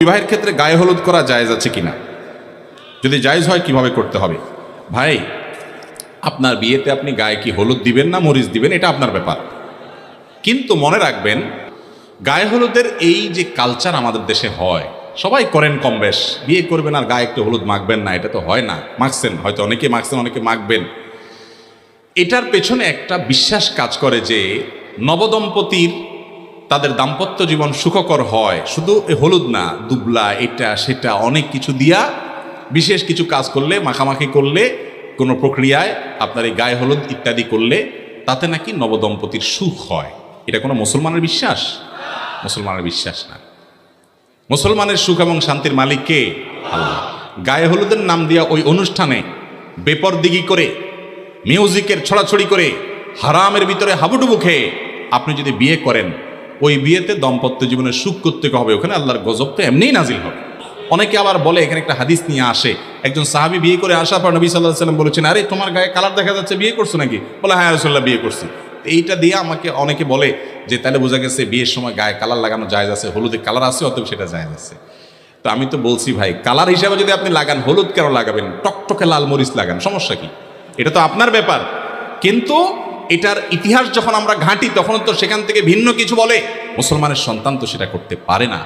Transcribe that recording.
বিবাহের ক্ষেত্রে গায়ে হলুদ করা জায়েজ আছে কিনা, যদি জায়েজ হয় কিভাবে করতে হবে? ভাই, আপনার বিয়েতে আপনি গায়ে কি হলুদ দিবেন না মরিচ দিবেন এটা আপনার ব্যাপার, কিন্তু মনে রাখবেন গায়ে হলুদের এই যে কালচার আমাদের দেশে হয়, সবাই করেন কম বেশ, বিয়ে করবেন আর গায়ে একটু হলুদ মাখবেন না, এটা তো হয় না। মাখছেন হয়তো, অনেকে মাখছেন, অনেকে মাখবেন। এটার পেছনে একটা বিশ্বাস কাজ করে যে নবদম্পতির তাদের দাম্পত্য জীবন সুখকর হয় শুধু হলুদ না, দুবলা এটা সেটা অনেক কিছু দিয়া বিশেষ কিছু কাজ করলে, মাখামাখি করলে, কোনো প্রক্রিয়ায় আপনার এই গায়ে হলুদ ইত্যাদি করলে তাতে নাকি নবদম্পতির সুখ হয়। এটা কোনো মুসলমানের বিশ্বাস? মুসলমানের বিশ্বাস না। মুসলমানের সুখ এবং শান্তির মালিক কে? আল্লাহ। গায়ে হলুদের নাম দিয়া ওই অনুষ্ঠানে বেপরদিগি করে, মিউজিকের ছড়াছড়ি করে, হারামের ভিতরে হাবুডুবু খেয়ে আপনি যদি বিয়ে করেন, ওই বিয়েতে দাম্পত্য জীবনের সুখ করতে হবে, ওখানে আল্লাহর গজব তো এমনিই নাজিল হবে। অনেকে আবার বলে, এখানে একটা হাদিস নিয়ে আসে, একজন সাহাবী বিয়ে করে আসার পর নবী সাল্লাল্লাহু আলাইহি ওয়াসাল্লাম বলেছেন, আরে তোমার গায়ে কালার দেখা যাচ্ছে, বিয়ে করছো নাকি? বলে হ্যাঁ রাসূলুল্লাহ, বিয়ে করছি। এইটা দিয়ে আমাকে অনেকে বলে যে তাহলে বোঝা গেছে বিয়ের সময় গায়ে কালার লাগানো জায়েজ আছে, হলুদে কালার আছে, অতএব সেটা জায়েজ আছে। তো আমি তো বলছি ভাই, কালার হিসাবে যদি আপনি লাগান, হলুদ কেন লাগাবেন? টকটকে লাল মরিচ লাগান, সমস্যা কি? এটা তো আপনার ব্যাপার। কিন্তু এটার ইতিহাস যখন আমরা ঘাঁটি তখন তো সেখান থেকে ভিন্ন কিছু বলে। মুসলমানের সন্তান তো সেটা করতে পারে না।